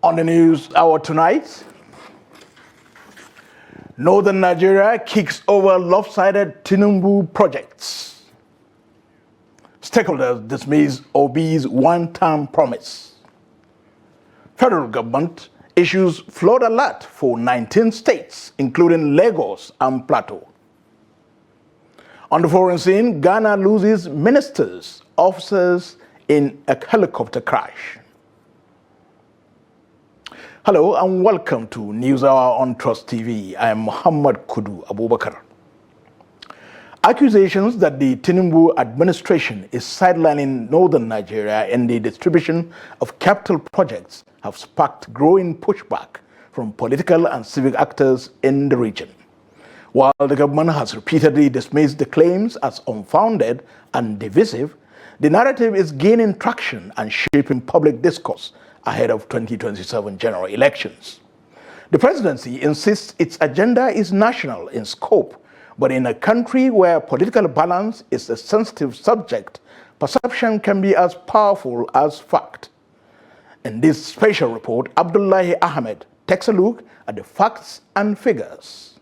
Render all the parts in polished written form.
On the news hour tonight, Northern Nigeria kicks over lopsided tinubu projects. Stakeholders dismiss Obi's one-term promise. Federal government issues flood alert for 19 states, including Lagos and Plateau. On the foreign scene, Ghana loses ministers, officers in a helicopter crash. Hello and welcome to News Hour on Trust TV. I am Muhammad Kudu Abubakar. Accusations that the Tinubu administration is sidelining northern Nigeria in the distribution of capital projects have sparked growing pushback from political and civic actors in the region. While the government has repeatedly dismissed the claims as unfounded and divisive, the narrative is gaining traction and shaping public discourse ahead of 2027 general elections. The presidency insists its agenda is national in scope, but in a country where political balance is a sensitive subject, perception can be as powerful as fact. In this special report, Abdullahi Ahmed takes a look at the facts and figures.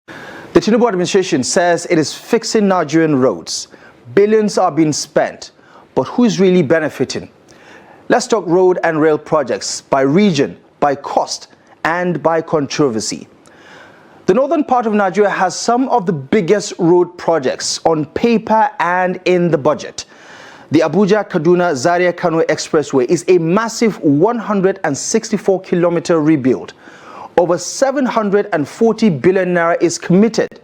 The Tinubu administration says it is fixing Nigerian roads. Billions are being spent, but who is really benefiting? Let's talk road and rail projects by region, by cost, and by controversy. The northern part of Nigeria has some of the biggest road projects on paper and in the budget. The Abuja-Kaduna-Zaria-Kano Expressway is a massive 164-kilometer rebuild. Over 740 billion naira is committed,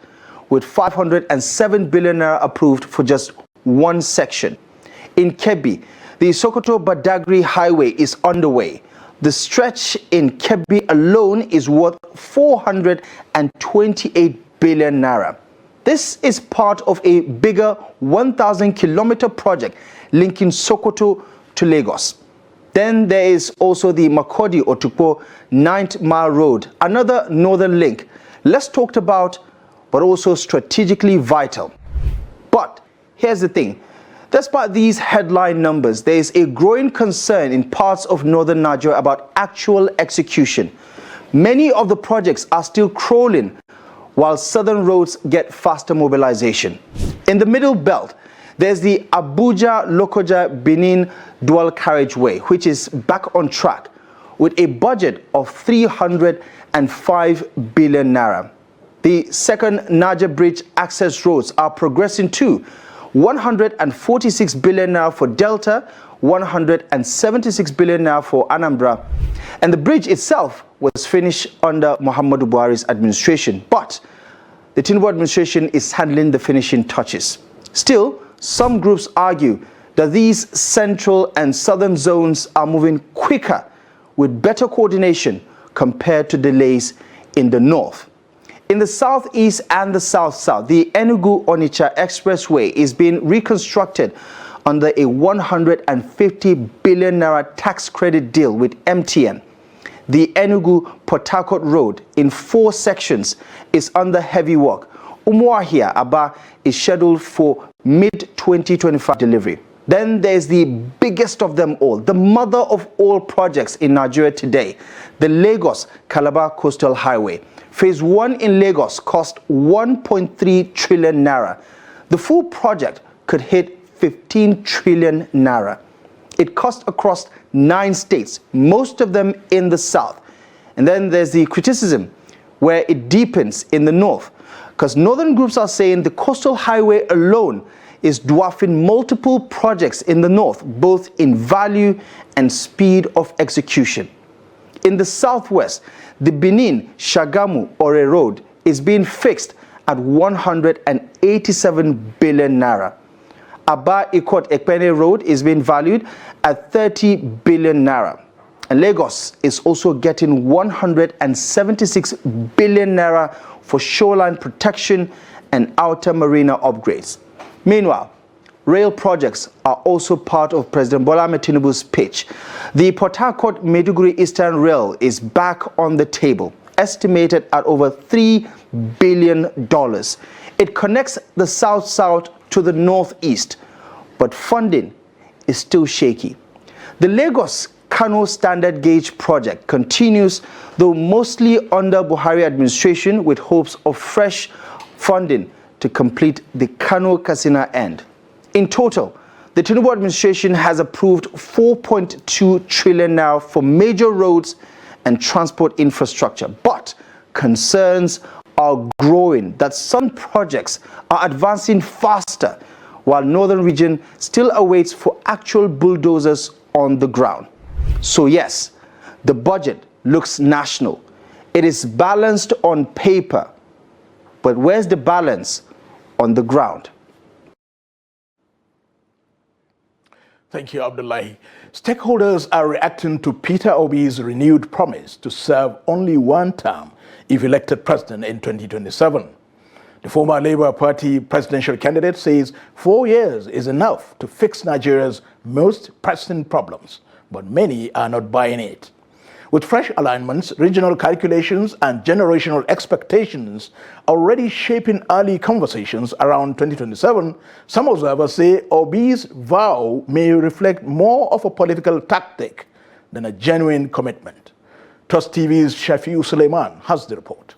with 507 billion naira approved for just one section. In Kebbi, the Sokoto-Badagry Highway is underway. The stretch in Kebbi alone is worth 428 billion naira. This is part of a bigger 1,000-kilometer project linking Sokoto to Lagos. Then there is also the Makurdi-Otukpo 9th Mile Road, another northern link, less talked about but also strategically vital. But here's the thing. Despite these headline numbers, there is a growing concern in parts of northern Nigeria about actual execution. Many of the projects are still crawling, while southern roads get faster mobilization. In the middle belt, there's the Abuja-Lokoja-Benin dual carriageway, which is back on track with a budget of 305 billion naira. The second Niger Bridge access roads are progressing too. 146 billion naira for Delta, 176 billion naira for Anambra. And the bridge itself was finished under Muhammadu Buhari's administration. But the Tinubu administration is handling the finishing touches. Still, some groups argue that these central and southern zones are moving quicker with better coordination compared to delays in the north. In the southeast and the south-south, the Enugu-Onitsha Expressway is being reconstructed under a 150 billion naira tax credit deal with MTN. The Enugu-Port Harcourt Road in 4 sections is under heavy work. Umuahia-Aba is scheduled for mid-2025 delivery. Then there's the biggest of them all, the mother of all projects in Nigeria today, the Lagos-Calabar Coastal Highway. Phase 1 in Lagos cost 1.3 trillion naira. The full project could hit 15 trillion naira. It cost across 9 states, most of them in the south. And then there's the criticism where it deepens in the north, because northern groups are saying the coastal highway alone is dwarfing multiple projects in the north, both in value and speed of execution. In the southwest, the Benin-Shagamu-Ore Road is being fixed at 187 billion naira. Aba-Ikot-Ekpene Road is being valued at 30 billion naira. And Lagos is also getting 176 billion naira for shoreline protection and outer marina upgrades. Meanwhile, rail projects are also part of President Bola Ahmed Tinubu's pitch. The Port Harcourt-Maiduguri Eastern Rail is back on the table, estimated at over $3 billion. It connects the south-south to the northeast, but funding is still shaky. The Lagos Kano Standard Gauge project continues, though mostly under Buhari administration, with hopes of fresh funding to complete the Kano-Katsina end. In total, the Tinubu administration has approved 4.2 trillion naira for major roads and transport infrastructure, but concerns are growing that some projects are advancing faster, while northern region still awaits for actual bulldozers on the ground. So yes, the budget looks national. It is balanced on paper, but where's the balance on the ground? Thank you, Abdullahi. Stakeholders are reacting to Peter Obi's renewed promise to serve only one term if elected president in 2027. The former Labour Party presidential candidate says 4 years is enough to fix Nigeria's most pressing problems, but many are not buying it. With fresh alignments, regional calculations, and generational expectations already shaping early conversations around 2027, some observers say Obi's vow may reflect more of a political tactic than a genuine commitment. Trust TV's Shafiu Suleiman has the report.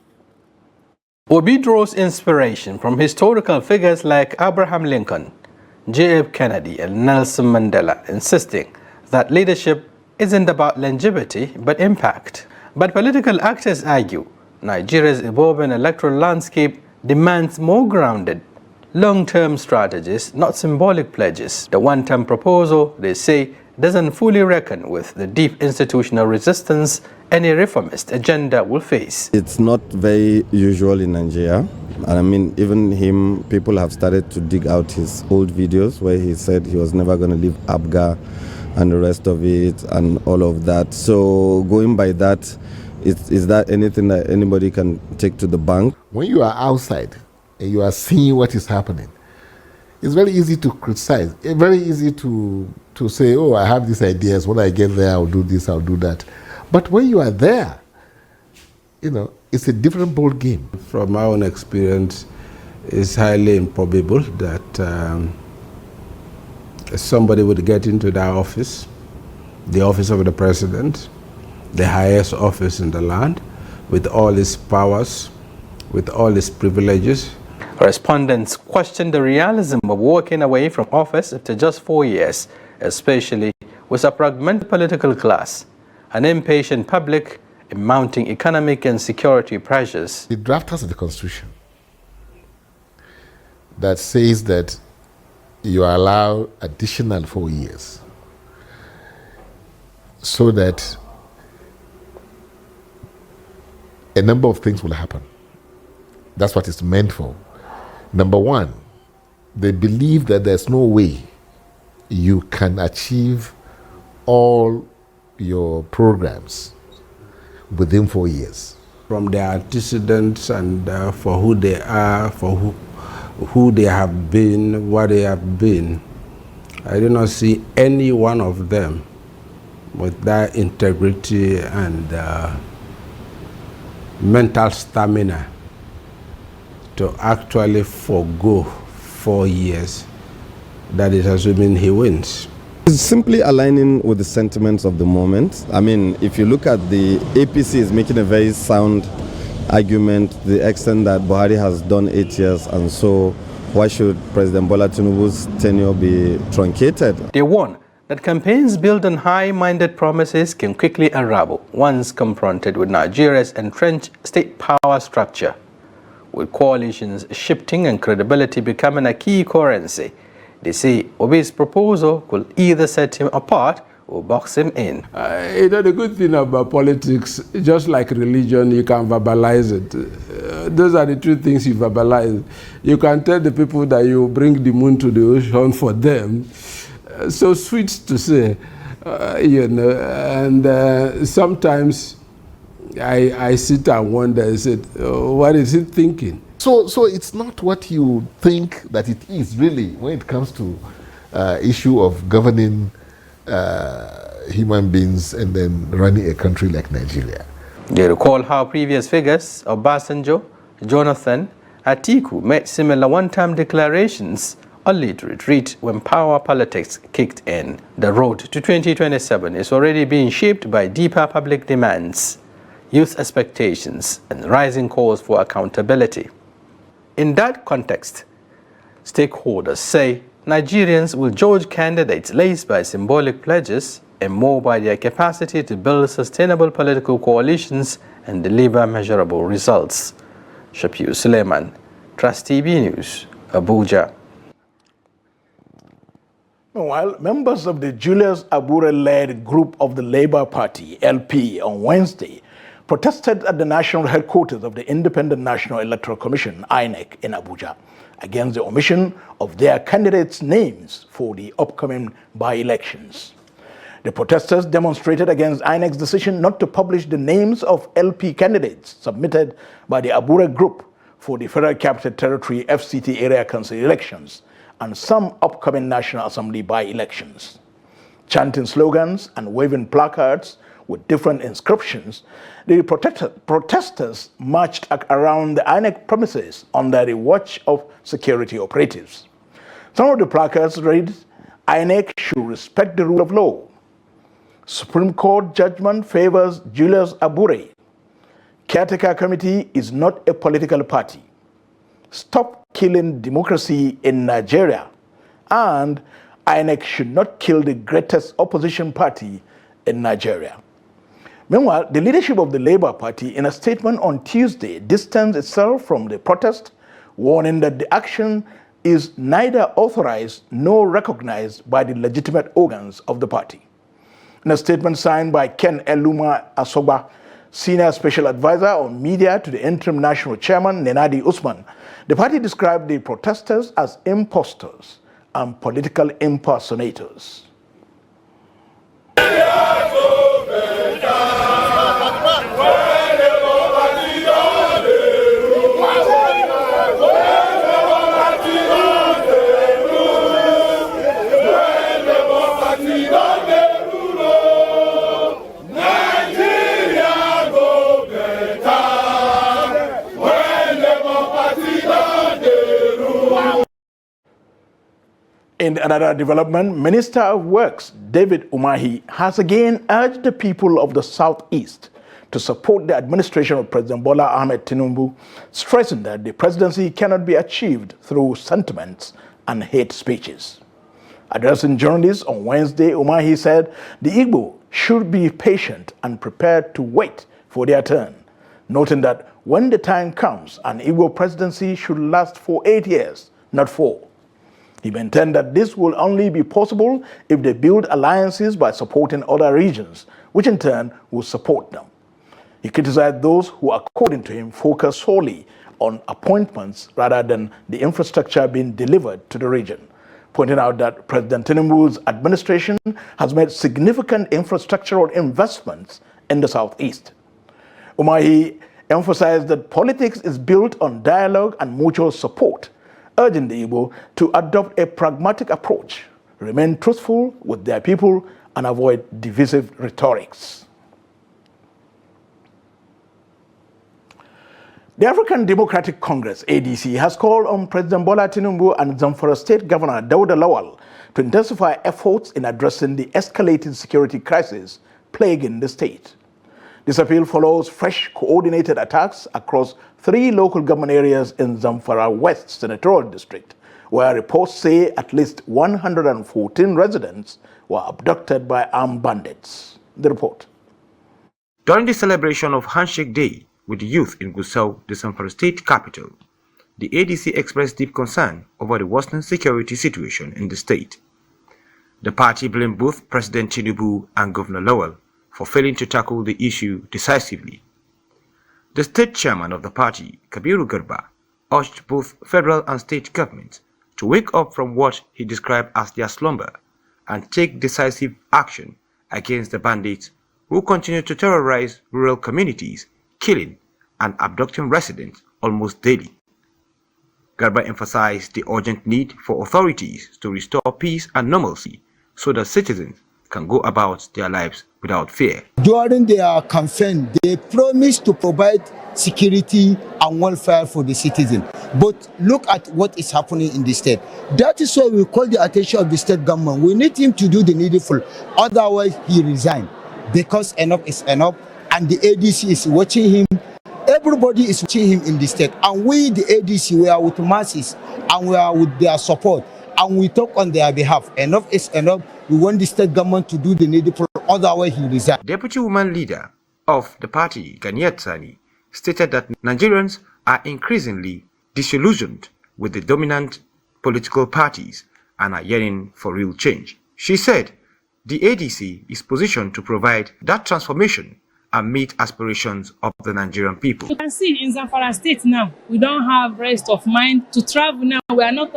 Obi draws inspiration from historical figures like Abraham Lincoln, J.F. Kennedy, and Nelson Mandela, insisting that leadership isn't about longevity but impact. But political actors argue Nigeria's evolving electoral landscape demands more grounded, long-term strategies, not symbolic pledges. The one-term proposal, they say, doesn't fully reckon with the deep institutional resistance any reformist agenda will face. It's not very usual in Nigeria. And I mean, even him, people have started to dig out his old videos where he said he was never going to leave ABGA and the rest of it and all of that. So going by that, is that anything that anybody can take to the bank? When you are outside and you are seeing what is happening, it's very easy to criticize. It's very easy to say, oh, I have these ideas. When I get there, I'll do this, I'll do that. But when you are there, you know, it's a different ball game. From my own experience, it's highly improbable that somebody would get into that office, the office of the president, the highest office in the land, with all its powers, with all its privileges. Respondents question the realism of walking away from office after just 4 years, especially with a fragmented political class, an impatient public, and mounting economic and security pressures. The drafters of the Constitution that says that you are allowed additional 4 years so that a number of things will happen. That's what it's meant for. Number one, they believe that there's no way you can achieve all your programs within 4 years. From their antecedents and for who they are, for who they have been, what they have been, I do not see any one of them with that integrity and mental stamina to actually forego 4 years. That is assuming he wins. It's simply aligning with the sentiments of the moment. I mean, if you look at the APC is making a very sound argument to the extent that Buhari has done 8 years, and so why should President Bola Tinubu's tenure be truncated? They warn that campaigns built on high-minded promises can quickly unravel once confronted with Nigeria's entrenched state power structure, with coalitions shifting and credibility becoming a key currency. They say Obi's proposal could either set him apart or box him in. You know, the good thing about politics, just like religion, you can verbalize it. Those are the two things you verbalize. You can tell the people that you bring the moon to the ocean for them. So sweet to say, you know, and sometimes I sit and wonder, I said, what is he thinking? So it's not what you think that it is really when it comes to issue of governing human beings and then running a country like Nigeria. They recall how previous figures of Obasanjo, Jonathan, Atiku made similar one-time declarations only to retreat when power politics kicked in. The road to 2027 is already being shaped by deeper public demands, youth expectations, and rising calls for accountability. In that context, stakeholders say Nigerians will judge candidates less by symbolic pledges and more by their capacity to build sustainable political coalitions and deliver measurable results. Shafiu Suleiman, Trust TV News, Abuja. Meanwhile, members of the Julius Abure-led group of the Labour Party, LP, on Wednesday protested at the national headquarters of the Independent National Electoral Commission, INEC, in Abuja, against the omission of their candidates' names for the upcoming by-elections. The protesters demonstrated against INEC's decision not to publish the names of LP candidates submitted by the Abure group for the Federal Capital Territory FCT Area Council elections and some upcoming National Assembly by-elections. Chanting slogans and waving placards with different inscriptions, the protesters marched around the INEC premises under the watch of security operatives. Some of the placards read, "INEC should respect the rule of law." Supreme Court judgment favors Julius Abure. Caretaker Committee is not a political party. Stop killing democracy in Nigeria. And INEC should not kill the greatest opposition party in Nigeria. Meanwhile, the leadership of the Labour Party, in a statement on Tuesday, distanced itself from the protest, warning that the action is neither authorized nor recognized by the legitimate organs of the party. In a statement signed by Ken Eluma Asoba, Senior Special Advisor on Media to the Interim National Chairman, Nenadi Usman, the party described the protesters as impostors and political impersonators. In another development, Minister of Works David Umahi has again urged the people of the Southeast to support the administration of President Bola Ahmed Tinubu, stressing that the presidency cannot be achieved through sentiments and hate speeches. Addressing journalists on Wednesday, Umahi said the Igbo should be patient and prepared to wait for their turn, noting that when the time comes, an Igbo presidency should last for 8 years, not 4. He maintained that this will only be possible if they build alliances by supporting other regions, which in turn will support them. He criticized those who, according to him, focus solely on appointments rather than the infrastructure being delivered to the region, pointing out that President Tinubu's administration has made significant infrastructural investments in the Southeast. Umahi emphasized that politics is built on dialogue and mutual support, urging the Igbo to adopt a pragmatic approach, remain truthful with their people, and avoid divisive rhetorics. The African Democratic Congress, ADC, has called on President Bola Tinubu and Zamfara State Governor Dauda Lawal to intensify efforts in addressing the escalating security crisis plaguing the state. This appeal follows fresh coordinated attacks across 3 local government areas in Zamfara West Senatorial District, where reports say at least 114 residents were abducted by armed bandits. The report. During the celebration of Handshake Day with the youth in Gusau, the Zamfara state capital, the ADC expressed deep concern over the worsening security situation in the state. The party blamed both President Tinubu and Governor Lawal for failing to tackle the issue decisively. The state chairman of the party, Kabiru Garba, urged both federal and state governments to wake up from what he described as their slumber and take decisive action against the bandits who continue to terrorize rural communities, killing and abducting residents almost daily. Garba emphasized the urgent need for authorities to restore peace and normalcy so that citizens can go about their lives without fear. During their campaign, they promised to provide security and welfare for the citizens. But look at what is happening in the state. That is why we call the attention of the state government. We need him to do the needful. Otherwise, he resign. Because enough is enough. And the ADC is watching him. Everybody is watching him in the state. And we, the ADC, we are with masses. And we are with their support. And we talk on their behalf. Enough is enough. We want the state government to do the needful. Otherwise, he resign. Deputy woman leader of the party, Ganiyat Sani, stated that Nigerians are increasingly disillusioned with the dominant political parties and are yearning for real change. She said the ADC is positioned to provide that transformation and meet aspirations of the Nigerian people. You can see in Zamfara state now, we don't have rest of mind to travel now. We are not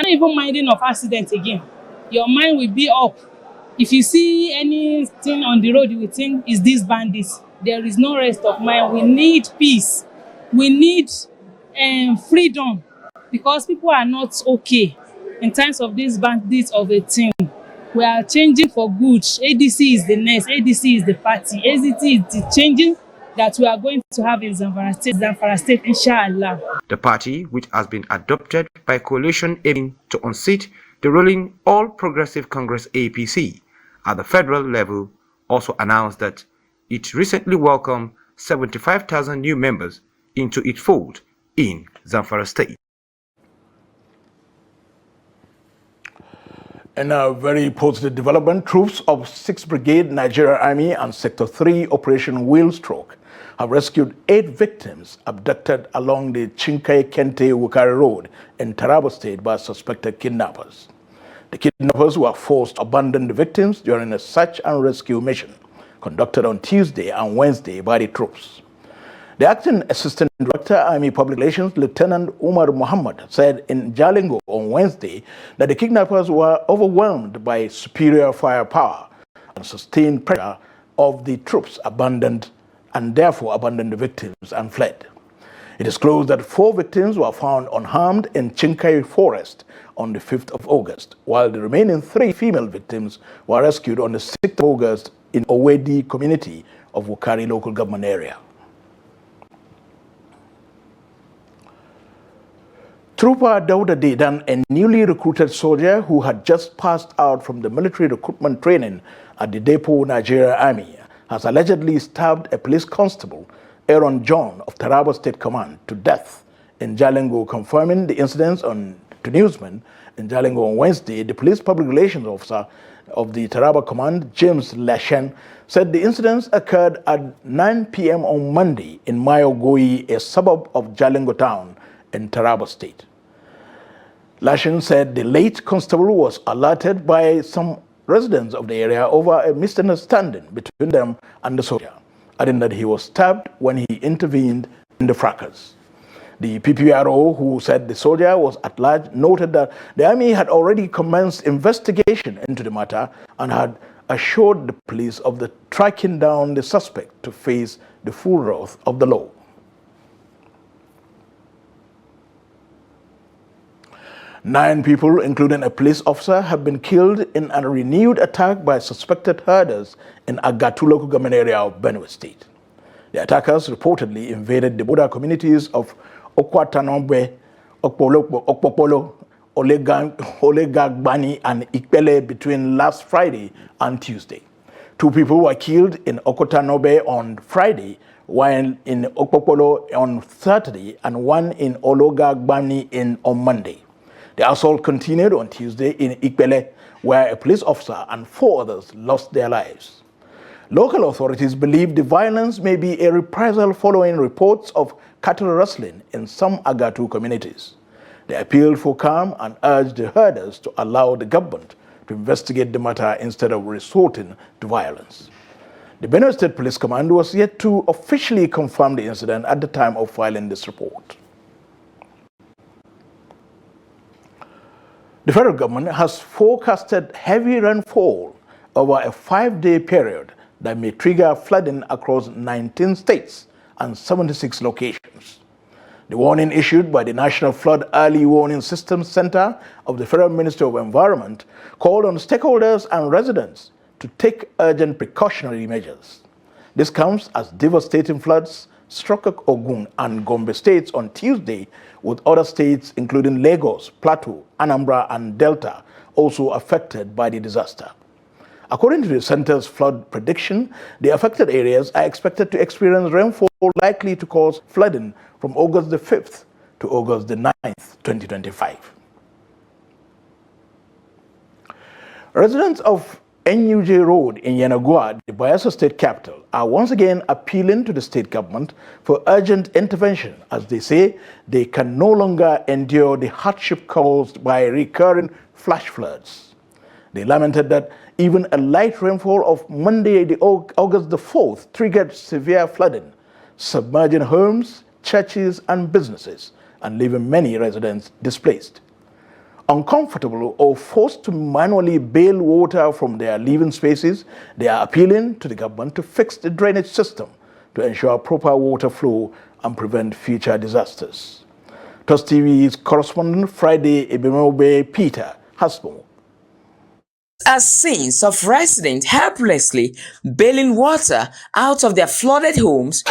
even minding of accident again. Your mind will be up. If you see anything on the road, you will think, is this bandits? There is no rest of mind. We need peace. We need freedom, because people are not okay in terms of these bandits of a thing. We are changing for good. ADC is the next. ADC is the party. ADC is the changing that we are going to have in Zamfara State, inshallah. The party, which has been adopted by a coalition aiming to unseat the ruling All Progressive Congress APC at the federal level, also announced that it recently welcomed 75,000 new members into its fold in Zamfara State. In a very positive development, troops of 6th Brigade Nigeria Army and Sector 3 Operation Wheelstroke have rescued 8 victims abducted along the Chinkai-Kente-Wukari Road in Taraba State by suspected kidnappers. The kidnappers were forced to abandon the victims during a search and rescue mission conducted on Tuesday and Wednesday by the troops. The acting Assistant Director, Army Public Relations, Lieutenant Umar Muhammad, said in Jalingo on Wednesday that the kidnappers were overwhelmed by superior firepower and sustained pressure of the troops and therefore abandoned the victims and fled. It is disclosed that 4 victims were found unharmed in Chinkai Forest on the 5th of August, while the remaining 3 female victims were rescued on the 6th of August in Owedi community of Wukari local government area. Trooper Dauda Dedan, a newly recruited soldier who had just passed out from the military recruitment training at the Depot Nigeria Army, has allegedly stabbed a police constable, Aaron John of Taraba State Command, to death in Jalingo. Confirming the incidents to newsmen in Jalingo on Wednesday, the police public relations officer of the Taraba Command, James Lashen, said the incidents occurred at 9 p.m. on Monday in Mayogoi, a suburb of Jalingo town in Taraba State. Lashin said the late constable was alerted by some residents of the area over a misunderstanding between them and the soldier, adding that he was stabbed when he intervened in the fracas. The PPRO, who said the soldier was at large, noted that the army had already commenced investigation into the matter and had assured the police of the tracking down the suspect to face the full wrath of the law. Nine people, including a police officer, have been killed in a renewed attack by suspected herders in Agatu local government area of Benue State. The attackers reportedly invaded the border communities of Okwatanobe, Okpopolo, Olegagbani, and Ikpele between last Friday and Tuesday. 2 people were killed in Okotanobe on Friday, while in Okpopolo on Saturday, and 1 in Ologagbani on Monday. The assault continued on Tuesday in Ikpele, where a police officer and 4 others lost their lives. Local authorities believe the violence may be a reprisal following reports of cattle rustling in some Agatu communities. They appealed for calm and urged the herders to allow the government to investigate the matter instead of resorting to violence. The Benue State Police Command was yet to officially confirm the incident at the time of filing this report. The federal government has forecasted heavy rainfall over a 5-day period that may trigger flooding across 19 states and 76 locations. The warning issued by the National Flood Early Warning Systems Center of the Federal Ministry of Environment called on stakeholders and residents to take urgent precautionary measures. This comes as devastating floods struck Ogun and Gombe states on Tuesday, with other states including Lagos, Plateau, Anambra, and Delta also affected by the disaster. According to the center's flood prediction, the affected areas are expected to experience rainfall likely to cause flooding from August the 5th to August the 9th, 2025. Residents of NUJ Road in Yenagoa, the Bayelsa State capital, are once again appealing to the state government for urgent intervention, as they say they can no longer endure the hardship caused by recurring flash floods. They lamented that even a light rainfall of Monday, August the 4th, triggered severe flooding, submerging homes, churches, and businesses, and leaving many residents displaced. Uncomfortable or forced to manually bail water from their living spaces, they are appealing to the government to fix the drainage system to ensure proper water flow and prevent future disasters. TOS TV's correspondent Friday Ebimobe Peter has more. As scenes of residents helplessly bailing water out of their flooded homes,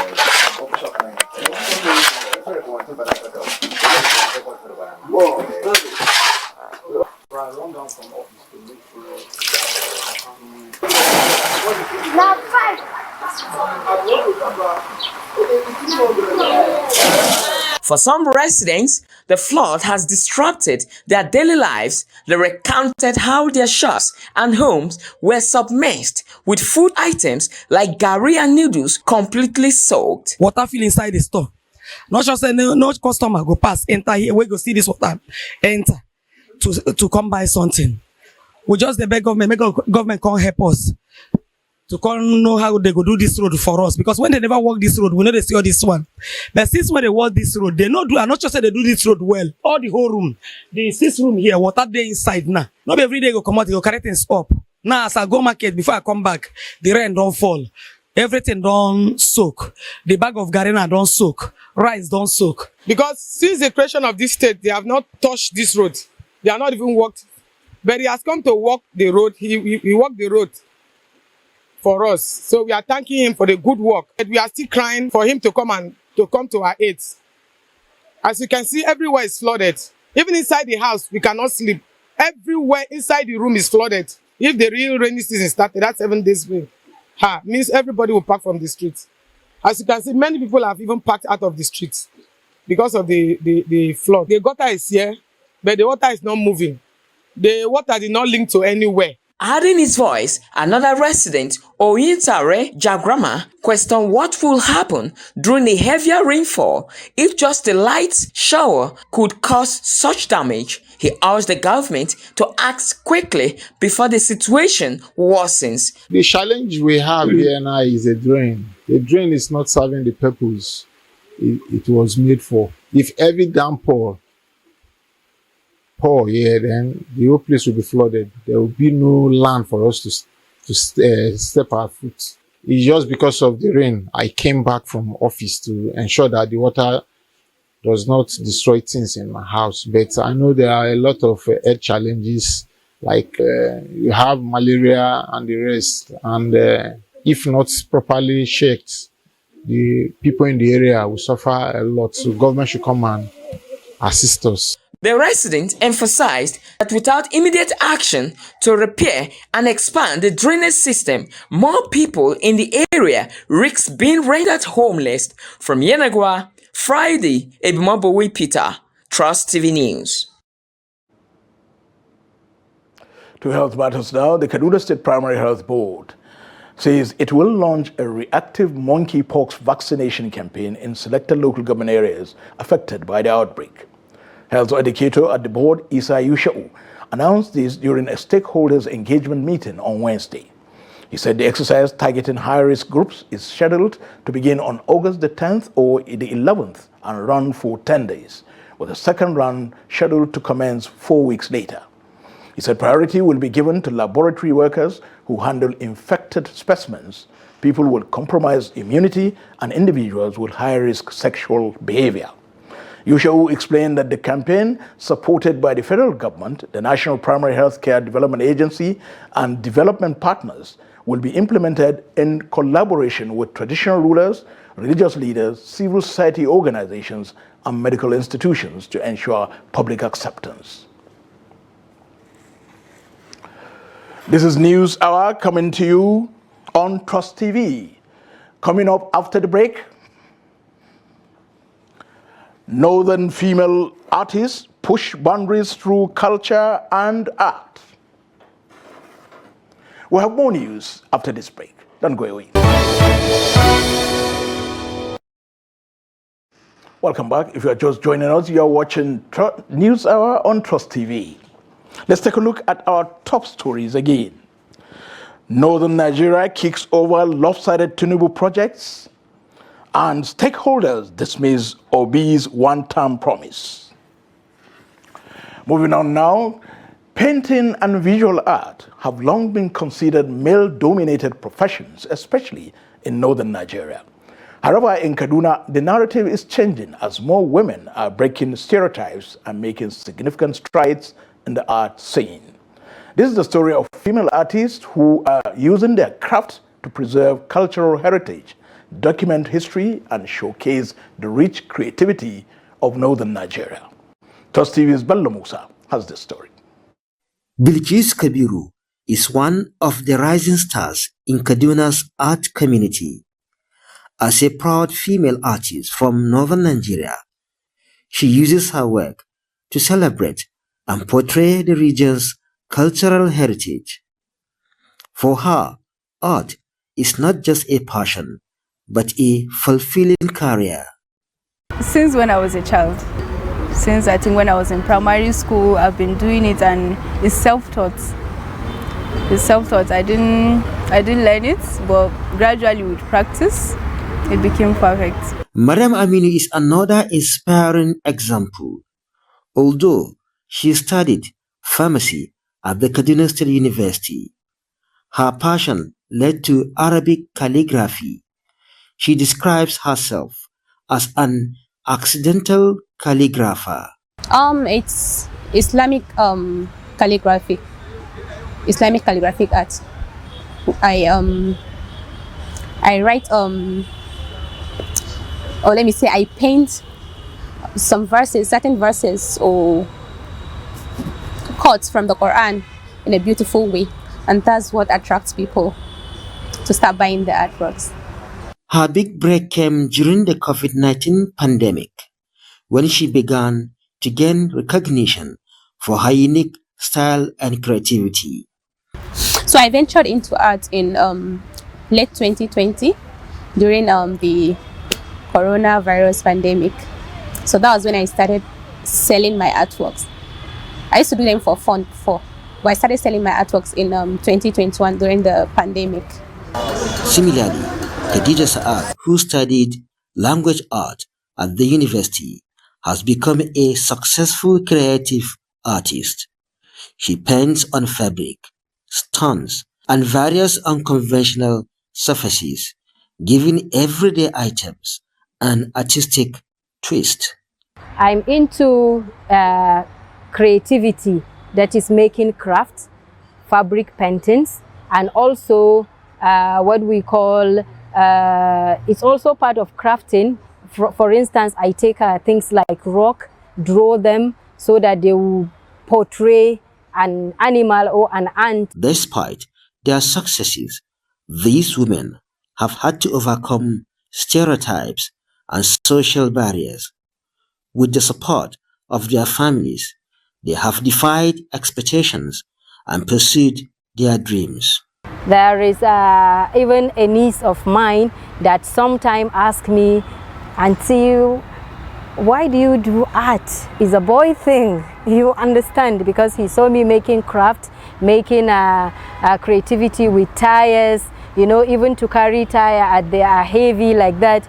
for some residents, the flood has disrupted their daily lives. They recounted how their shops and homes were submerged, with food items like garri and noodles completely soaked. Water fill inside the store. Not just say no customer go pass, enter here, we go see this water, enter to come buy something. We just the beg government, make government come help us to come know how they go do this road for us, because when they never walk this road, we know they see all this one. But since when they walk this road, they not do, and not just say they do this road well. All the whole room, the 6 room here, water there inside now. Not every day go come out, they go carry things up. Now as I go market, before I come back, the rain don't fall. Everything don't soak. The bag of garina don't soak. Rice don't soak. Because since the creation of this state, they have not touched this road. They have not even walked. But he has come to walk the road. He walked the road for us. So we are thanking him for the good work. But we are still crying for him to come to our aid. As you can see, everywhere is flooded. Even inside the house, we cannot sleep. Everywhere inside the room is flooded. If the real rainy season started, that's 7 days rain. Means everybody will pack from the streets. As you can see, many people have even packed out of the streets because of the flood. The gutter is here, but the water is not moving. The water did not link to anywhere. Adding his voice, another resident, Oyintare Jagrama, questioned what will happen during a heavier rainfall if just a light shower could cause such damage. He urged the government to act quickly before the situation worsens. The challenge we have here now is a drain. The drain is not serving the purpose it was made for. If every downpour here, then the whole place will be flooded. There will be no land for us to step our foot. It's just because of the rain. I came back from office to ensure that the water does not destroy things in my house. But I know there are a lot of health challenges, like you have malaria and the rest. And if not properly checked, the people in the area will suffer a lot. So government should come and assist us. The resident emphasized that without immediate action to repair and expand the drainage system, more people in the area risk being rendered homeless. From Yenagoa, Friday, Ebimobe Peter, TOS TV News. To health matters now, the Kaduna State Primary Health Board says it will launch a reactive monkeypox vaccination campaign in selected local government areas affected by the outbreak. Health educator at the board, Isa Yusha'u, announced this during a stakeholders engagement meeting on Wednesday. He said the exercise targeting high-risk groups is scheduled to begin on August the 10th or the 11th and run for 10 days, with a second run scheduled to commence 4 weeks later. He said priority will be given to laboratory workers who handle infected specimens, people with compromised immunity, and individuals with high-risk sexual behavior. Yusha'u explained that the campaign, supported by the federal government, the National Primary Health Care Development Agency, and development partners, will be implemented in collaboration with traditional rulers, religious leaders, civil society organizations, and medical institutions to ensure public acceptance. This is News Hour coming to you on Trust TV. Coming up after the break, Northern female artists push boundaries through culture and art. We'll have more news after this break. Don't go away. Welcome back. If you are just joining us, you are watching News Hour on Trust TV. Let's take a look at our top stories again. Northern Nigeria kicks over lopsided tinubu projects, and stakeholders dismiss Obi's one-term promise. Moving on now, painting and visual art have long been considered male-dominated professions, especially in northern Nigeria. However, in Kaduna, the narrative is changing as more women are breaking stereotypes and making significant strides in the art scene. This is the story of female artists who are using their craft to preserve cultural heritage, document history, and showcase the rich creativity of northern Nigeria. Trust TV's Bello Musa has this story. Bilkis Kabiru is one of the rising stars in Kaduna's art community. As a proud female artist from northern Nigeria, she uses her work to celebrate and portray the region's cultural heritage. For her, art is not just a passion, but a fulfilling career. Since when I was a child, since I think when I was in primary school, I've been doing it, and it's self-taught. It's self-taught. I didn't learn it, but gradually with practice, it became perfect. Mariam Aminu is another inspiring example. Although she studied pharmacy at the Kaduna State University, her passion led to Arabic calligraphy. She describes herself as an accidental calligrapher. It's Islamic calligraphy, Islamic calligraphic art. I write or let me say I paint some verses, certain verses or quotes from the Quran in a beautiful way, and that's what attracts people to start buying the artworks. Her big break came during the COVID-19 pandemic, when she began to gain recognition for her unique style and creativity. So I ventured into art in late 2020 during the coronavirus pandemic. So that was when I started selling my artworks. I used to do them for fun before, but I started selling my artworks in 2021 during the pandemic. Similarly, Khadija Saad, who studied language art at the university, has become a successful creative artist. She paints on fabric, stones, and various unconventional surfaces, giving everyday items an artistic twist. I'm into creativity, that is making crafts, fabric paintings, and also what we call, it's also part of crafting. For instance, I take things like rock, draw them so that they will portray an animal or an ant. Despite their successes, these women have had to overcome stereotypes and social barriers. With the support of their families, they have defied expectations and pursued their dreams. There is even a niece of mine that sometimes asks me, "Auntie, why do you do art? It's a boy thing." You understand, because he saw me making craft, making creativity with tires, you know, even to carry tire they are heavy like that.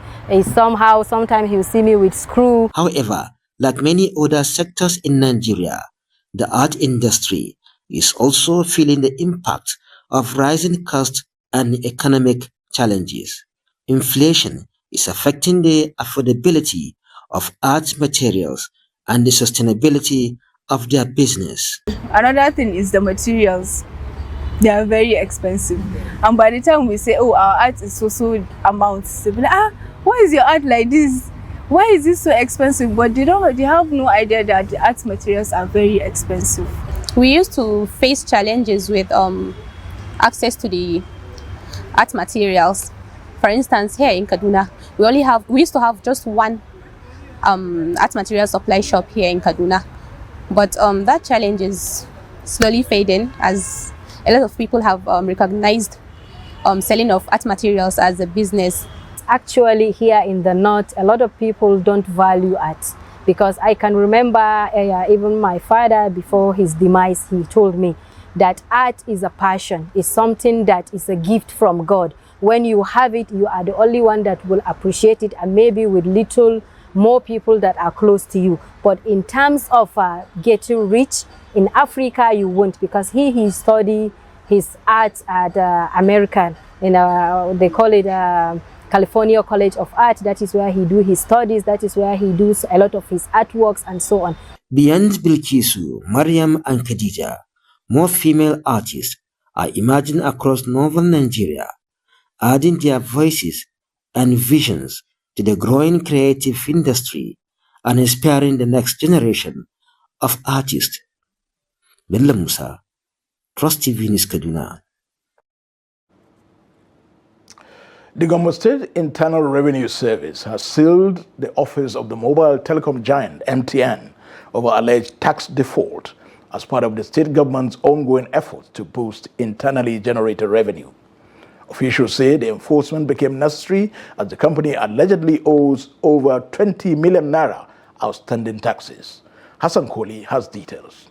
Sometimes he'll see me with screw. However, like many other sectors in Nigeria, the art industry is also feeling the impact of rising costs and economic challenges. Inflation is affecting the affordability of art materials and the sustainability of their business. Another thing is the materials. They are very expensive. And by the time we say, oh, our art is so amounts, they'll be like, why is your art like this? Why is this so expensive? But they have no idea that the art materials are very expensive. We used to face challenges with access to the art materials. For instance, here in Kaduna, we used to have just one art material supply shop here in Kaduna. But that challenge is slowly fading as a lot of people have recognized selling of art materials as a business. Actually, here in the north, a lot of people don't value art, because I can remember even my father, before his demise, he told me that art is a passion, it's something that is a gift from God. When you have it, you are the only one that will appreciate it, and maybe with little more people that are close to you. But in terms of getting rich in Africa, you won't, because he studied his art at American, they call it California College of Art. That is where he do his studies, that is where he does a lot of his artworks and so on. Beyond Bilkisu, Mariam and Khadija, more female artists are emerging across northern Nigeria, adding their voices and visions to the growing creative industry and inspiring the next generation of artists. Bella Musa, Trust TV News Kaduna. The Gombe State Internal Revenue Service has sealed the office of the mobile telecom giant MTN over alleged tax default as part of the state government's ongoing efforts to boost internally generated revenue. Officials say the enforcement became necessary as the company allegedly owes over 20 million naira outstanding taxes. Hassan Koli has details.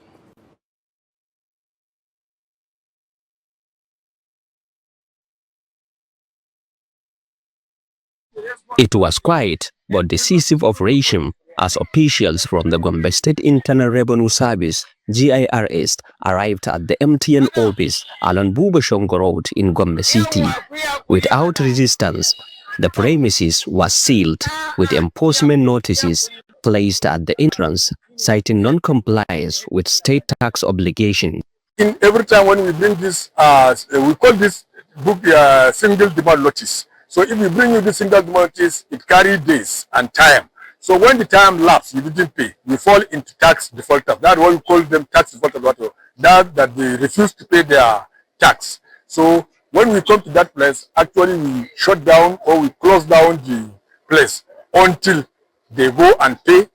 It was quite but decisive operation as officials from the Gombe State Internal Revenue Service (GIRS) arrived at the MTN office along Bubashongo Road in Gombe City. Without resistance, the premises was sealed with enforcement notices placed at the entrance, citing non-compliance with state tax obligation. Every time when we bring this, we call this book single demand notice. So if we bring you this single demand notice, it carries days and time. So when the time lapses, you didn't pay, you fall into tax defaulters. That's why we call them tax defaulters. That they refuse to pay their tax. So when we come to that place, actually we shut down or we close down the place until they go and pay.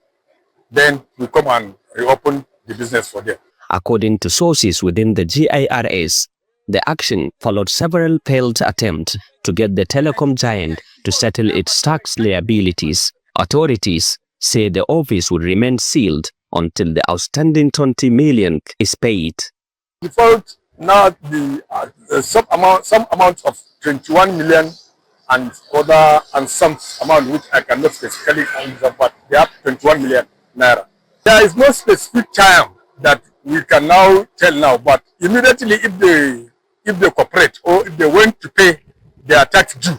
Then we come and reopen the business for them. According to sources within the GIRS, the action followed several failed attempts to get the telecom giant to settle its tax liabilities. Authorities say the office would remain sealed until the outstanding 20 million is paid. Default now some amount of 21 million and some amount which I cannot specifically answer, but they have 21 million naira. There is no specific time that we can now tell now, but immediately if they cooperate or if they went to pay their tax due,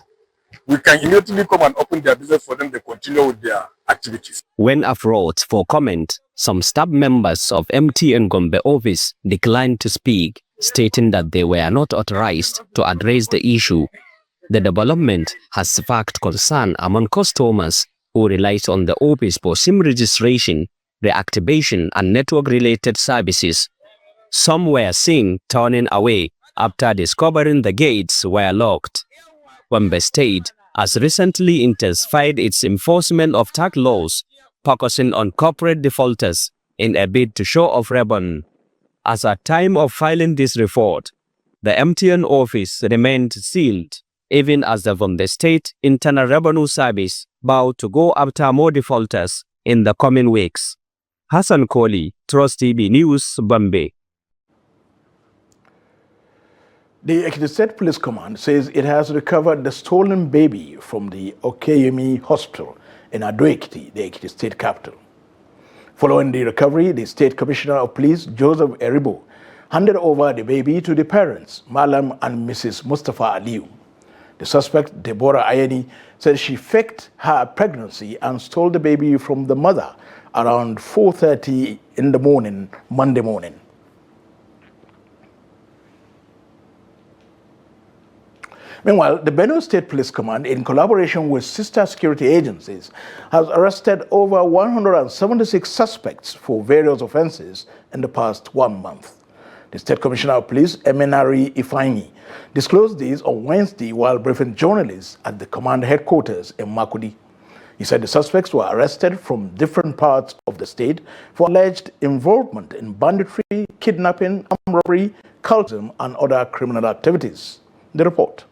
we can immediately come and open their business for them to continue with their activities. When approached for comment, some staff members of MTN Gombe office declined to speak, stating that they were not authorized to address the issue. The development has sparked concern among customers who relies on the office for SIM registration, reactivation, and network-related services. Some were seen turning away after discovering the gates were locked. Gombe State has recently intensified its enforcement of tax laws, focusing on corporate defaulters in a bid to show off revenue. As at time of filing this report, the MTN office remained sealed, even as the Gombe State Internal Revenue Service vowed to go after more defaulters in the coming weeks. Hassan Koli, Trust TV News, Bombay. The Ekiti State Police Command says it has recovered the stolen baby from the Okeyemi Hospital in Ado-Ekiti, the Ekiti State capital. Following the recovery, the State Commissioner of Police, Joseph Eribo, handed over the baby to the parents, Malam and Mrs. Mustafa Aliu. The suspect, Deborah Ayeni, said she faked her pregnancy and stole the baby from the mother around 4:30 in the morning, Monday morning. Meanwhile, the Benue State Police Command, in collaboration with sister security agencies, has arrested over 176 suspects for various offenses in the past 1 month. The State Commissioner of Police, Emenari Ifeanyi, disclosed this on Wednesday while briefing journalists at the command headquarters in Makurdi. He said the suspects were arrested from different parts of the state for alleged involvement in banditry, kidnapping, armed robbery, cultism, and other criminal activities. The report.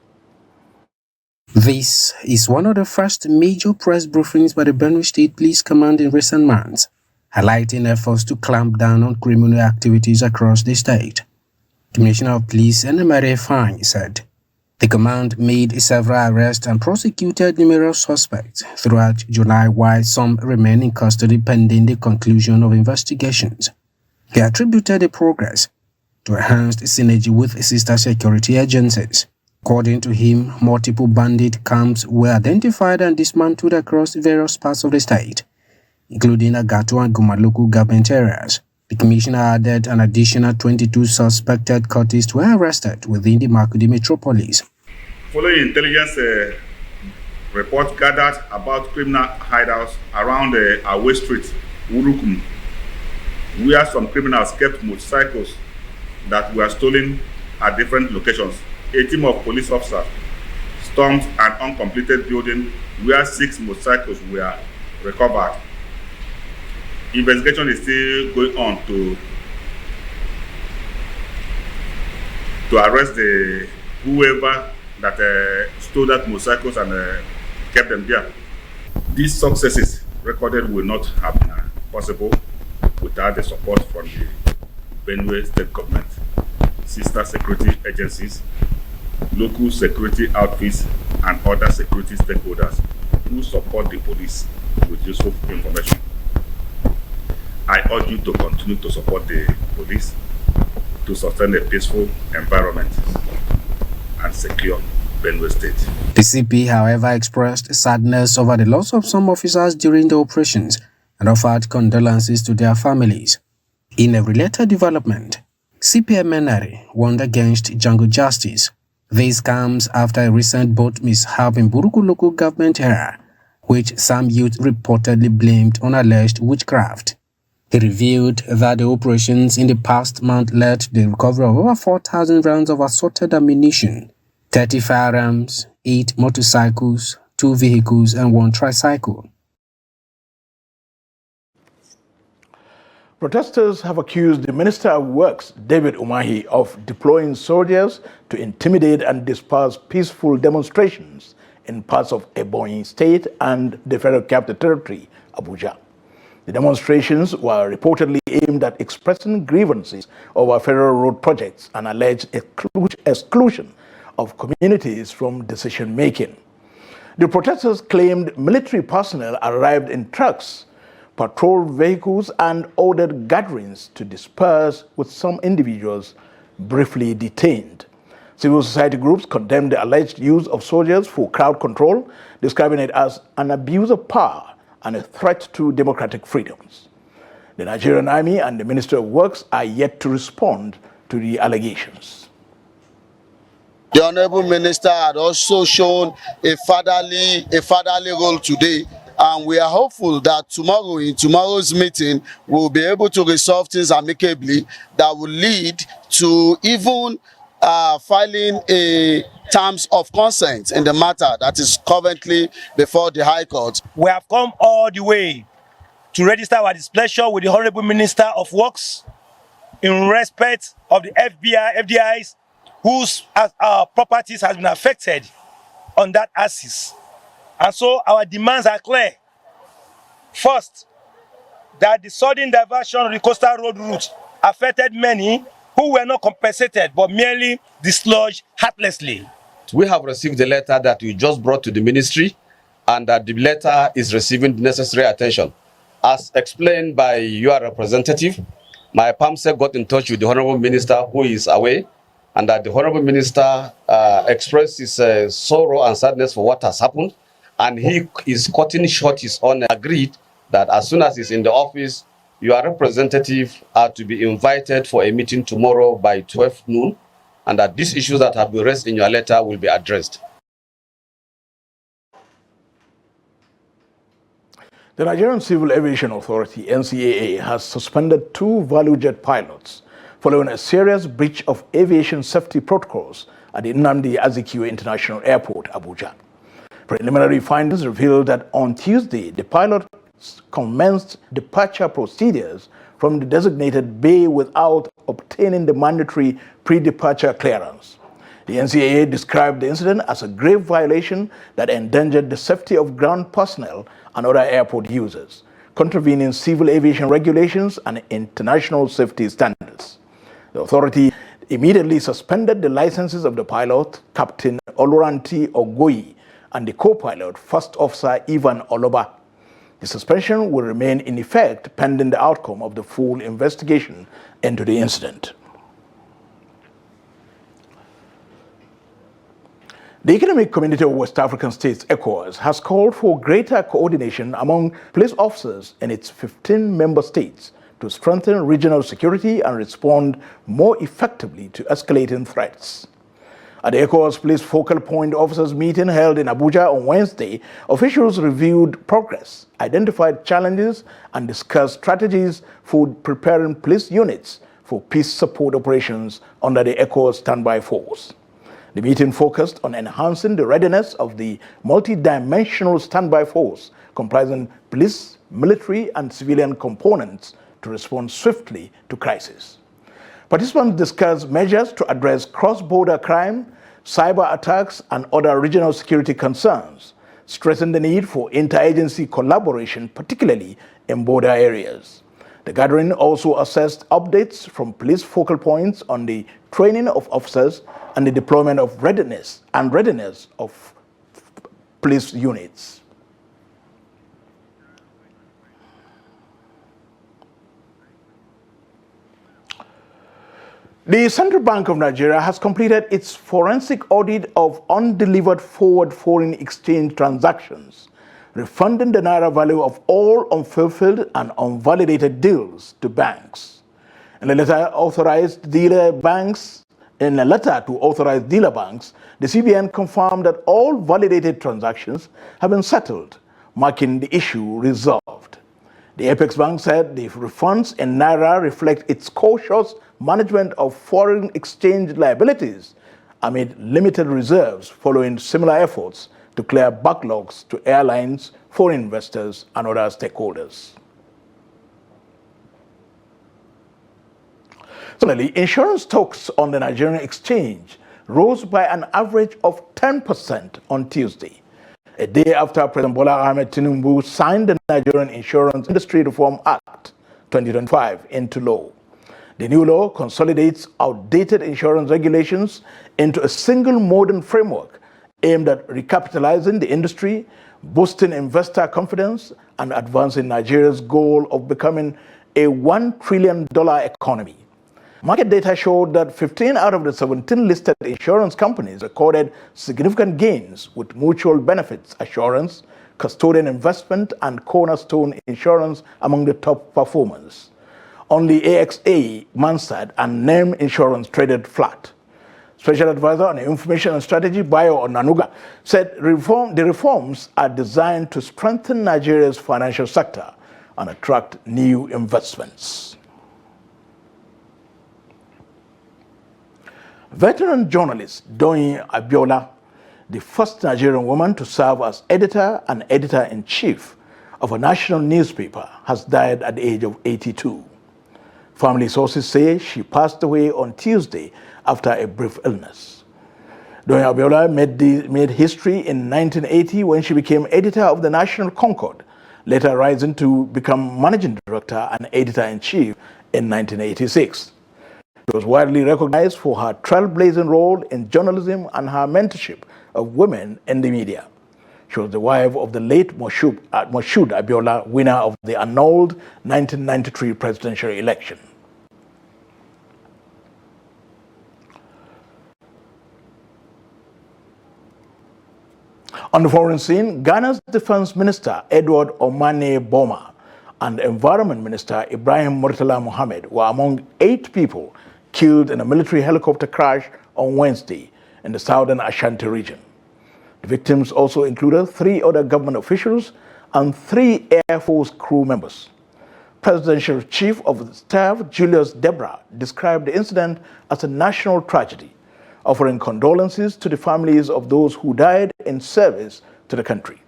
This is one of the first major press briefings by the Benue State Police Command in recent months, highlighting efforts to clamp down on criminal activities across the state. Commissioner of Police Emenari Ifeanyi said the command made several arrests and prosecuted numerous suspects throughout July, while some remain in custody pending the conclusion of investigations. He attributed the progress to enhanced synergy with sister security agencies. According to him, multiple bandit camps were identified and dismantled across various parts of the state, including Agato and Guma local government areas. The commissioner added an additional 22 suspected cultists were arrested within the Makurdi metropolis. Following intelligence reports gathered about criminal hideouts around Awe Street, Urukum, where some criminals kept motorcycles that were stolen at different locations, a team of police officers stormed an uncompleted building where 6 motorcycles were recovered. Investigation is still going on to arrest whoever that stole that motorcycles and kept them there. These successes recorded will not have been possible without the support from the Benue State Government, sister security agencies, local security outfits, and other security stakeholders who support the police with useful information. I urge you to continue to support the police to sustain a peaceful environment and secure Benue State. The CP, however, expressed sadness over the loss of some officers during the operations and offered condolences to their families. In a related development, CP Emenari warned against jungle justice. This comes after a recent boat mishap in Buruku local government area, which some youth reportedly blamed on alleged witchcraft. He revealed that the operations in the past month led to the recovery of over 4,000 rounds of assorted ammunition, 30 firearms, 8 motorcycles, 2 vehicles, and 1 tricycle. Protesters have accused the Minister of Works, David Umahi, of deploying soldiers to intimidate and disperse peaceful demonstrations in parts of Ebonyi State and the Federal Capital Territory, Abuja. The demonstrations were reportedly aimed at expressing grievances over federal road projects and alleged exclusion of communities from decision-making. The protesters claimed military personnel arrived in trucks, patrolled vehicles, and ordered gatherings to disperse, with some individuals briefly detained. Civil society groups condemned the alleged use of soldiers for crowd control, describing it as an abuse of power and a threat to democratic freedoms. The Nigerian Army and the Ministry of Works are yet to respond to the allegations. The Honorable Minister had also shown a fatherly role today, and we are hopeful that tomorrow, in tomorrow's meeting, we'll be able to resolve things amicably that will lead to even filing a terms of consent in the matter that is currently before the High Court. We have come all the way to register our displeasure with the Honorable Minister of Works in respect of the FDIs whose properties has been affected on that axis. And so our demands are clear. First, that the sudden diversion of the coastal road route affected many who were not compensated but merely dislodged heartlessly. We have received the letter that you just brought to the ministry, and that the letter is receiving the necessary attention. As explained by your representative, my PAMSEC got in touch with the Honorable Minister, who is away, and that the Honorable Minister expressed his sorrow and sadness for what has happened, and he is cutting short his own agreed that as soon as he's in the office, your representative are to be invited for a meeting tomorrow by 12 noon, and that these issues that have been raised in your letter will be addressed. The Nigerian Civil Aviation Authority, NCAA, has suspended 2 value jet pilots following a serious breach of aviation safety protocols at the Nnamdi Azikiwe International Airport, Abuja. Preliminary findings revealed that on Tuesday, the pilots commenced departure procedures from the designated bay without obtaining the mandatory pre-departure clearance. The NCAA described the incident as a grave violation that endangered the safety of ground personnel and other airport users, contravening civil aviation regulations and international safety standards. The authority immediately suspended the licenses of the pilot, Captain Oloranti Ogoyi, and the co-pilot, First Officer Ivan Oloba. The suspension will remain in effect pending the outcome of the full investigation into the incident. The Economic Community of West African States, ECOWAS, has called for greater coordination among police officers in its 15 member states to strengthen regional security and respond more effectively to escalating threats. At the ECOWAS Police Focal Point Officers meeting held in Abuja on Wednesday, officials reviewed progress, identified challenges, and discussed strategies for preparing police units for peace support operations under the ECOWAS Standby Force. The meeting focused on enhancing the readiness of the multi-dimensional standby force comprising police, military, and civilian components to respond swiftly to crises. Participants discussed measures to address cross-border crime, cyber attacks, and other regional security concerns, stressing the need for interagency collaboration, particularly in border areas. The gathering also assessed updates from police focal points on the training of officers and the deployment of readiness of police units. The Central Bank of Nigeria has completed its forensic audit of undelivered forward foreign exchange transactions, refunding the naira value of all unfulfilled and unvalidated deals to banks. In a letter to authorized dealer banks, the CBN confirmed that all validated transactions have been settled, marking the issue resolved. The Apex Bank said the refunds in naira reflect its cautious management of foreign exchange liabilities amid limited reserves following similar efforts to clear backlogs to airlines, foreign investors, and other stakeholders. Similarly, insurance stocks on the Nigerian exchange rose by an average of 10% on Tuesday, a day after President Bola Ahmed Tinubu signed the Nigerian Insurance Industry Reform Act 2025 into law. The new law consolidates outdated insurance regulations into a single modern framework aimed at recapitalizing the industry, boosting investor confidence, and advancing Nigeria's goal of becoming a $1 trillion economy. Market data showed that 15 out of the 17 listed insurance companies recorded significant gains, with mutual benefits assurance, custodian investment, and cornerstone insurance among the top performers. Only AXA, Mansard, and NEM Insurance traded flat. Special Advisor on Information and Strategy, Bayo Onanuga, said the reforms are designed to strengthen Nigeria's financial sector and attract new investments. Veteran journalist Doyin Abiola, the first Nigerian woman to serve as editor and editor-in-chief of a national newspaper, has died at the age of 82. Family sources say she passed away on Tuesday after a brief illness. Doyin Abiola made history in 1980 when she became editor of the National Concord, later rising to become managing director and editor-in-chief in 1986. She was widely recognized for her trailblazing role in journalism and her mentorship of women in the media. She was the wife of the late Moshood Abiola, winner of the annulled 1993 presidential election. On the foreign scene, Ghana's Defense Minister Edward Omane Boma and Environment Minister Ibrahim Murtala Mohammed were among 8 people killed in a military helicopter crash on Wednesday in the southern Ashanti region. The victims also included 3 other government officials and 3 Air Force crew members. Presidential Chief of Staff Julius Debra described the incident as a national tragedy, offering condolences to the families of those who died in service to the country.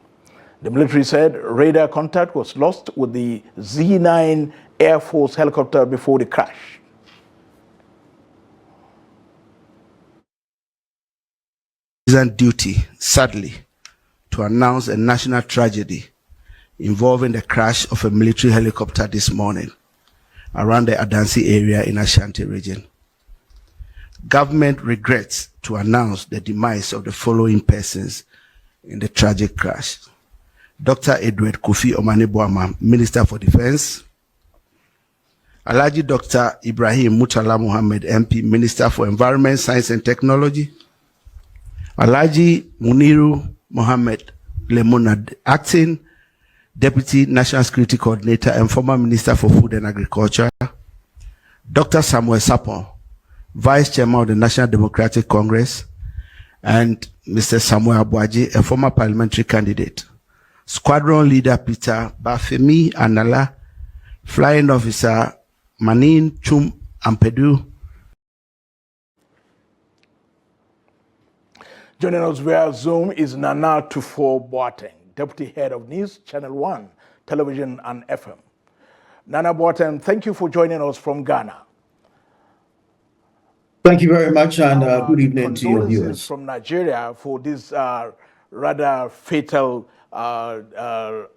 The military said radar contact was lost with the Z-9 Air Force helicopter before the crash. Duty, sadly, to announce a national tragedy involving the crash of a military helicopter this morning around the Adansi area in Ashanti region. Government regrets to announce the demise of the following persons in the tragic crash. Dr. Edward Kofi Omane-Boamah, Minister for Defense. Alhaji Dr. Ibrahim Murtala Mohammed, MP, Minister for Environment, Science and Technology. Alhaji Muniru Mohammed Lemonad, Acting Deputy National Security Coordinator and former Minister for Food and Agriculture. Dr. Samuel Sapon, Vice Chairman of the National Democratic Congress, and Mr. Samuel Abuaji, a former parliamentary candidate. Squadron Leader Peter Bafemi Anala, Flying Officer Manin Chum Ampedu. Joining us via Zoom is Nana Tufo Boateng, Deputy Head of News, Channel 1, Television and FM. Nana Boateng, thank you for joining us from Ghana. Thank you very much, and good evening to your viewers. From Nigeria for this rather fatal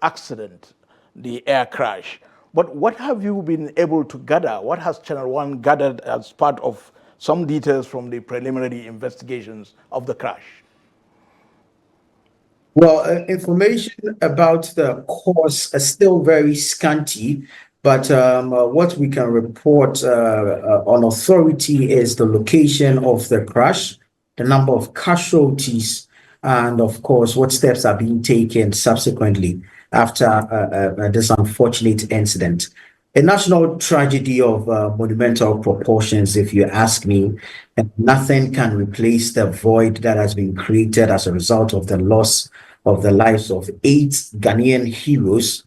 accident, the air crash. But what have you been able to gather? What has Channel 1 gathered as part of some details from the preliminary investigations of the crash? Well, information about the cause is still very scanty, but what we can report on authority is the location of the crash, the number of casualties, and of course, what steps are being taken subsequently after this unfortunate incident. A national tragedy of monumental proportions, if you ask me, and nothing can replace the void that has been created as a result of the loss of the lives of 8 Ghanaian heroes.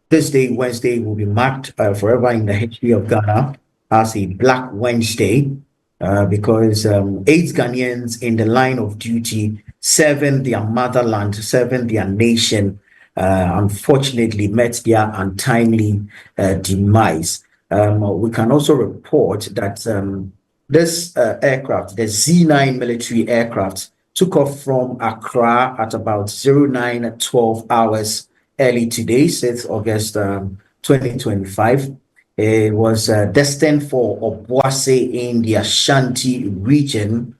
This day, Wednesday, will be marked forever in the history of Ghana as a Black Wednesday, because 8 Ghanaians in the line of duty, serving their motherland, serving their nation, unfortunately met their untimely demise. We can also report that this aircraft, the Z-9 military aircraft, took off from Accra at about 09:12 hours early today, 6th August 2025. It was destined for Obuasi in the Ashanti region.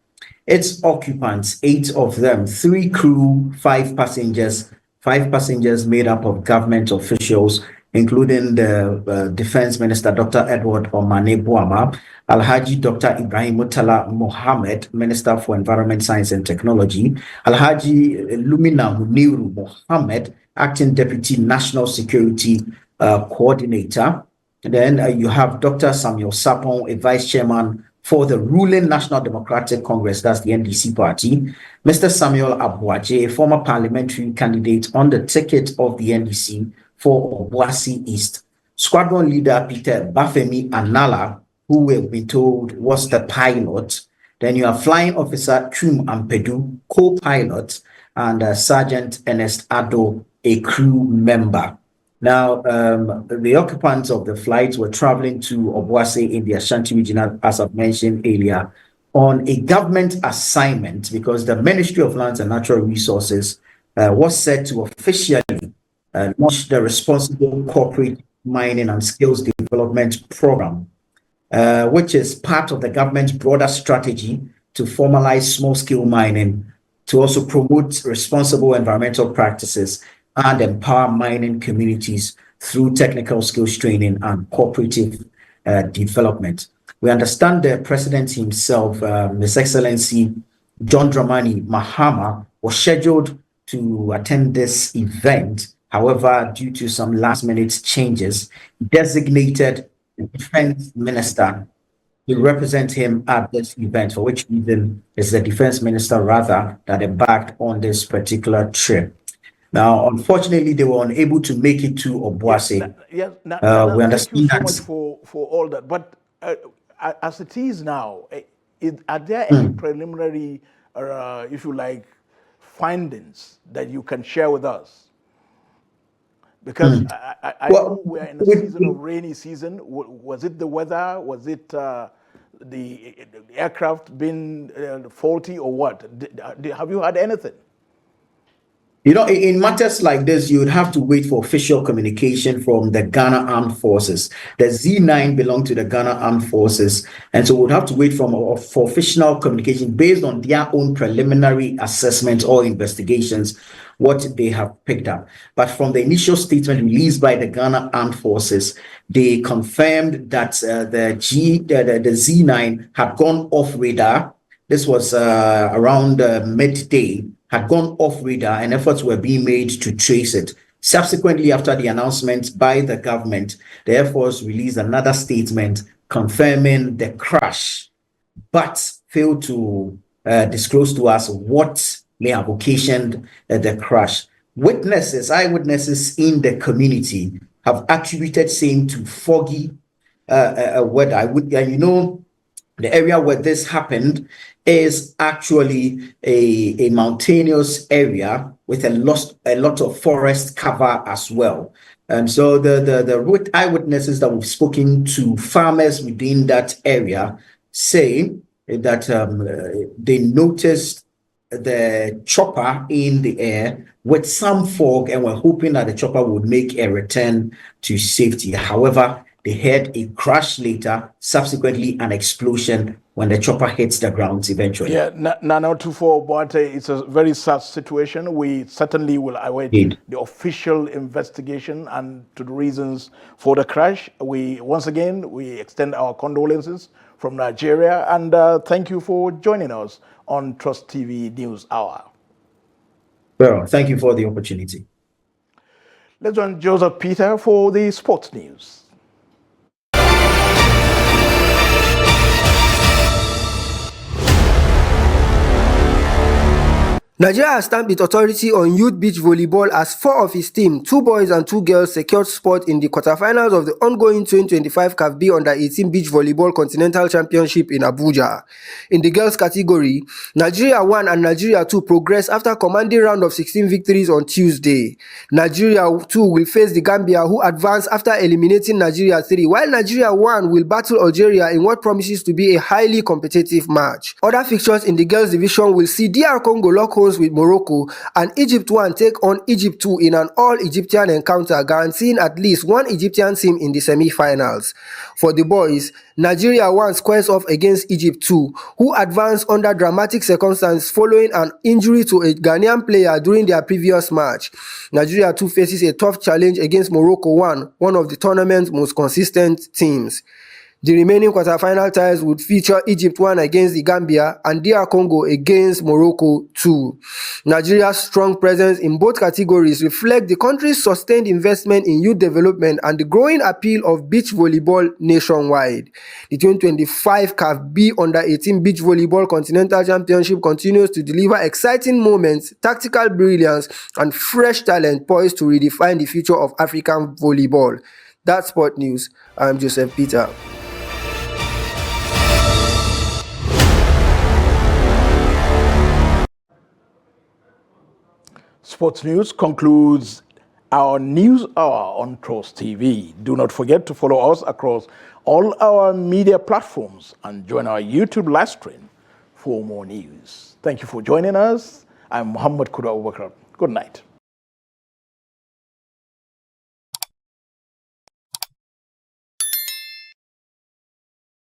Its occupants, 8 of them, 3 crew, 5 passengers, 5 passengers made up of government officials, including the Defense Minister, Dr. Edward Omane-Boamah, Alhaji Dr. Ibrahim Murtala Mohammed, Minister for Environment, Science and Technology, Alhaji Lumina Muniru Mohammed, Acting Deputy National Security Coordinator. And then you have Dr. Samuel Sapon, a Vice Chairman for the ruling National Democratic Congress, that's the NDC party. Mr. Samuel Abuaji, a former parliamentary candidate on the ticket of the NDC for Obuasi East. Squadron Leader Peter Bafemi Anala, who we've been told was the pilot. Then you have Flying Officer Chum Ampedu, co-pilot, and Sergeant Ernest Ado, a crew member. Now, the occupants of the flights were traveling to Obuasi in the Ashanti region, as I've mentioned earlier, on a government assignment because the Ministry of Lands and Natural Resources was set to officially launch the Responsible Corporate Mining and Skills Development Program, which is part of the government's broader strategy to formalize small-scale mining, to also promote responsible environmental practices and empower mining communities through technical skills training and cooperative development. We understand the president himself, His Excellency John Dramani Mahama, was scheduled to attend this event. However, due to some last-minute changes, designated the defense minister to represent him at this event, for which reason is the defense minister rather that embarked on this particular trip. Now, unfortunately, they were unable to make it to Obuasi. Yes, We thank you understand so much that. for all that. But as it is now, are there any Hmm. preliminary, if you like, findings that you can share with us? Because I know we are in a season of rainy season. Was it the weather? Was it the aircraft being faulty or what? Have you had anything? You know, in matters like this, you would have to wait for official communication from the Ghana Armed Forces. The Z9 belong to the Ghana Armed Forces, and so we'd have to wait for official communication based on their own preliminary assessment or investigations, what they have picked up. But from the initial statement released by the Ghana Armed Forces, they confirmed that the Z9 had gone off radar. This was around midday, had gone off radar, and efforts were being made to trace it. Subsequently, after the announcement by the government, the Air Force released another statement confirming the crash, but failed to disclose to us what may have occasioned the crash. Eyewitnesses in the community have attributed same to foggy weather. The area where this happened is actually a mountainous area with a lot of forest cover as well. And so the eyewitnesses that we've spoken to, farmers within that area, say that they noticed the chopper in the air with some fog and were hoping that the chopper would make a return to safety. However, they heard a crash later, subsequently an explosion when the chopper hits the ground eventually. Yeah, Nana Tufo, but it's a very sad situation. We certainly will await the official investigation and to the reasons for the crash. Once again, we extend our condolences from Nigeria, and thank you for joining us on Trust TV News Hour. Well, thank you for the opportunity. Let's join Joseph Peter for the sports news. Nigeria has stamped its authority on youth beach volleyball as 4 of its team, 2 boys and 2 girls, secured spot in the quarterfinals of the ongoing 2025 CAF B Under-18 Beach Volleyball Continental Championship in Abuja. In the girls category, Nigeria 1 and Nigeria 2 progressed after commanding round of 16 victories on Tuesday. Nigeria 2 will face the Gambia, who advanced after eliminating Nigeria 3, while Nigeria 1 will battle Algeria in what promises to be a highly competitive match. Other fixtures in the girls division will see DR Congo lock horns with Morocco and Egypt 1 take on Egypt 2 in an all-Egyptian encounter, guaranteeing at least one Egyptian team in the semi-finals. For the boys, Nigeria 1 squares off against Egypt 2, who advanced under dramatic circumstances following an injury to a Ghanaian player during their previous match. Nigeria 2 faces a tough challenge against Morocco 1, one of the tournament's most consistent teams. The remaining quarterfinal ties would feature Egypt 1 against the Gambia and DR Congo against Morocco 2. Nigeria's strong presence in both categories reflect the country's sustained investment in youth development and the growing appeal of beach volleyball nationwide. The 2025 CAF B Under-18 Beach Volleyball Continental Championship continues to deliver exciting moments, tactical brilliance, and fresh talent poised to redefine the future of African volleyball. That's Sport News. I'm Joseph Peter. Sports News concludes our news hour on Trust TV. Do not forget to follow us across all our media platforms and join our YouTube live stream for more news. Thank you for joining us. I'm Muhammad Kuda Abubakar. Good night.